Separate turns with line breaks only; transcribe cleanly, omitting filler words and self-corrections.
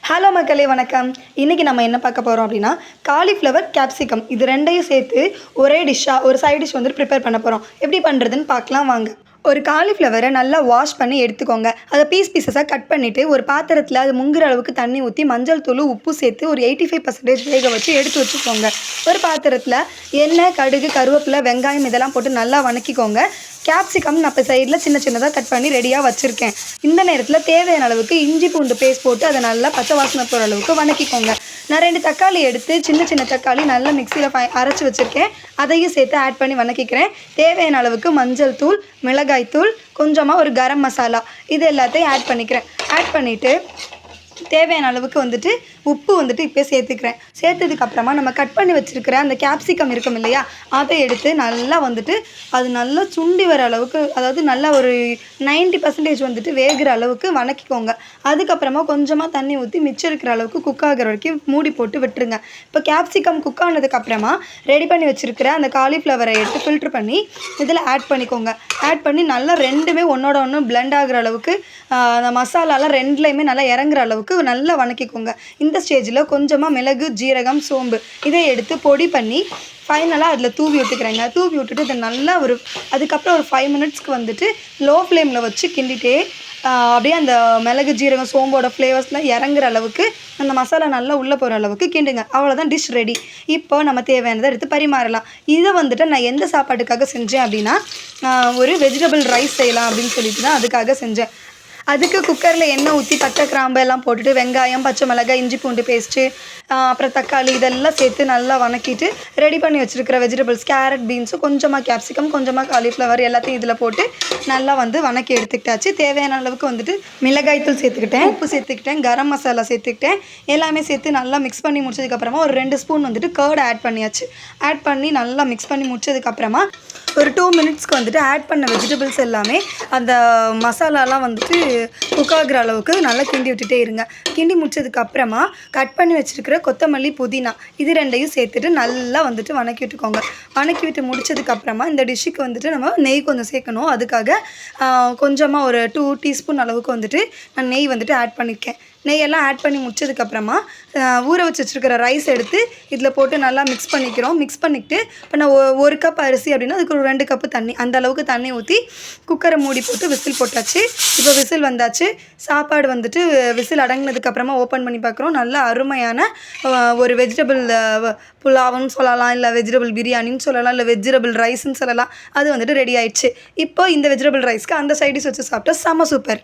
Hello மக்களே வணக்கம். இன்றைக்கி நம்ம என்ன பார்க்க போகிறோம் அப்படின்னா காலிஃப்ளவர் கேப்சிகம் இது ரெண்டையும் சேர்த்து ஒரே டிஷ்ஷாக ஒரு சைட் டிஷ் வந்துட்டு ப்ரிப்பேர் பண்ண போகிறோம். எப்படி பண்ணுறதுன்னு பார்க்கலாம் வாங்க. ஒரு காலிஃப்ளவரை நல்லா வாஷ் பண்ணி எடுத்துக்கோங்க. அதை பீஸஸாக கட் பண்ணிவிட்டு ஒரு பாத்திரத்தில் அது முங்குற அளவுக்கு தண்ணி ஊற்றி மஞ்சள் தூள் உப்பு சேர்த்து ஒரு 85% வேக வச்சு எடுத்து வச்சுக்கோங்க. ஒரு பாத்திரத்தில் எண்ணெய், கடுகு, கருவேப்பிலை, வெங்காயம் இதெல்லாம் போட்டு நல்லா வணக்கிக்கோங்க. கேப்சிகம் நான் இப்போ சைடில் சின்ன சின்னதாக கட் பண்ணி ரெடியாக வச்சுருக்கேன். இந்த நேரத்தில் தேவையான அளவுக்கு இஞ்சி பூண்டு பேஸ்ட் போட்டு அதை நல்லா பச்சை வாசனை போகிற அளவுக்கு வணக்கிக்கோங்க. நான் 2 தக்காளி எடுத்து சின்ன தக்காளி நல்லா மிக்சியில் அரைச்சி வச்சுருக்கேன். அதையும் சேர்த்து ஆட் பண்ணி வணக்கிக்கிறேன். தேவையான அளவுக்கு மஞ்சள் தூள், மிளகாய் தூள், கொஞ்சமாக ஒரு கரம் மசாலா இது எல்லாத்தையும் ஆட் பண்ணிக்கிறேன். ஆட் பண்ணிவிட்டு தேவையான அளவுக்கு வந்துட்டு உப்பு வந்துட்டு இப்போ சேர்த்துக்கிறேன். சேர்த்ததுக்கப்புறமா நம்ம கட் பண்ணி வச்சுருக்கிற அந்த கேப்சிகம் இருக்கும் இல்லையா, அதை எடுத்து நல்லா வந்துட்டு அது நல்லா சுண்டி வர அளவுக்கு, அதாவது நல்லா ஒரு 90% வந்துட்டு வேகிற அளவுக்கு வணக்கிக்கோங்க. அதுக்கப்புறமா கொஞ்சமாக தண்ணி ஊற்றி மிச்சம் இருக்கிற அளவுக்கு குக் ஆகிற வரைக்கும் மூடி போட்டு விட்டுருங்க. இப்போ கேப்சிகம் குக் ஆனதுக்கப்புறமா ரெடி பண்ணி வச்சுருக்கிற அந்த காலிஃப்ளவரை எடுத்து ஃபில்ட்ரு பண்ணி இதில் ஆட் பண்ணிக்கோங்க. ஆட் பண்ணி நல்லா ரெண்டுமே ஒன்றோட ஒன்று பிளெண்ட் ஆகிற அளவுக்கு, அந்த மசாலாலாம் ரெண்டுலேயுமே நல்லா இறங்குற அளவுக்கு நல்லா வணக்கிக்கோங்க. இந்த ஸ்டேஜில் கொஞ்சமாக மிளகு, ஜீரகம், சோம்பு இதை எடுத்து பொடி பண்ணி ஃபைனலாக அதில் தூவி விட்டுக்கிறேங்க. தூவி விட்டுட்டு இதை நல்லா அதுக்கப்புறம் ஒரு 5 மினிட்ஸ்க்கு வந்துட்டு லோ ஃப்ளேமில் வச்சு கிண்டிகிட்டே அப்படியே அந்த மிளகு, ஜீரகம், சோம்போட ஃப்ளேவர்ஸ்லாம் இறங்குற அளவுக்கு, அந்த மசாலா நல்லா உள்ளே போகிற அளவுக்கு கிண்டுங்க. அவ்வளோதான், டிஷ் ரெடி. இப்போ நம்ம தேவையானதை எடுத்து பரிமாறலாம். இதை வந்துட்டு நான் எந்த சாப்பாட்டுக்காக செஞ்சேன் அப்படின்னா, ஒரு வெஜிடபிள் ரைஸ் செய்யலாம் அப்படின்னு சொல்லிட்டு தான் அதுக்காக செஞ்சேன். அதுக்கு குக்கரில் எண்ணெய் ஊற்றி பட்டை, கிராம்பு எல்லாம் போட்டுட்டு வெங்காயம், பச்சை மிளகாய், இஞ்சி பூண்டு பேஸ்ட்டு, அப்புறம் தக்காளி இதெல்லாம் சேர்த்து நல்லா வணக்கிட்டு ரெடி பண்ணி வச்சுருக்கிற வெஜிடபிள்ஸ், கேரட், பீன்ஸு, கொஞ்சமாக கேப்சிகம், கொஞ்சமாக காலிஃப்ளவர் எல்லாத்தையும் இதில் போட்டு நல்லா வணக்கி எடுத்துக்கிட்டாச்சு. தேவையான அளவுக்கு வந்துட்டு மிளகாய்த்தூள் சேர்த்துக்கிட்டேன், உப்பு சேர்த்துக்கிட்டேன், கரம் மசாலா சேர்த்துக்கிட்டேன். எல்லாமே சேர்த்து நல்லா மிக்ஸ் பண்ணி முடிச்சதுக்கப்புறமா ஒரு 2 ஸ்பூன் வந்துட்டு கர்ட் ஆட் பண்ணியாச்சு. ஆட் பண்ணி நல்லா மிக்ஸ் பண்ணி முடிச்சதுக்கப்புறமா ஒரு 2 மினிட்ஸ்க்கு வந்துட்டு ஆட் பண்ண வெஜிடபிள்ஸ் எல்லாமே அந்த மசாலாலாம் வந்துட்டு குக் ஆகிற அளவுக்கு நல்லா கிண்டி விட்டுட்டே இருங்க. கிண்டி முடிச்சதுக்கப்புறமா கட் பண்ணி வச்சுருக்கிற கொத்தமல்லி, புதினா இது ரெண்டையும் சேர்த்துட்டு நல்லா வந்துட்டு வணக்கி விட்டுக்கோங்க. வணக்கி விட்டு முடிச்சதுக்கப்புறமா இந்த டிஷ்ஷுக்கு வந்துட்டு நம்ம நெய் கொஞ்சம் சேர்க்கணும். அதுக்காக கொஞ்சமாக ஒரு 2 டீஸ்பூன் அளவுக்கு வந்துட்டு நான் நெய் வந்துட்டு ஆட் பண்ணியிருக்கேன். நெய்யெல்லாம் ஆட் பண்ணி முடிச்சதுக்கப்புறமா ஊற வச்சு வச்சுருக்கிற ரைஸ் எடுத்து இதில் போட்டு நல்லா மிக்ஸ் பண்ணிக்கிறோம். மிக்ஸ் பண்ணிக்கிட்டு இப்போ நான் 1 கப் அரிசி அப்படின்னா அதுக்கு ஒரு 2 கப்பு தண்ணி, அந்த அளவுக்கு தண்ணி ஊற்றி குக்கரை மூடி போட்டு விசில் போட்டாச்சு. இப்போ விசில் வந்தாச்சு. சாப்பாடு வந்துட்டு விசில் அடங்கினதுக்கப்புறமா ஓப்பன் பண்ணி பார்க்குறோம். நல்லா அருமையான ஒரு வெஜிடபிள் புலாவுன்னு சொல்லலாம், இல்லை வெஜிடபிள் பிரியாணின்னு சொல்லலாம், இல்லை வெஜிடபிள் ரைஸ்ன்னு சொல்லலாம். அது வந்துட்டு ரெடி ஆயிடுச்சு. இப்போ இந்த வெஜிடபிள் ரைஸ்க்கு அந்த சைடிஷ் வச்சு சாப்பிட்டா செம்ம சூப்பர்.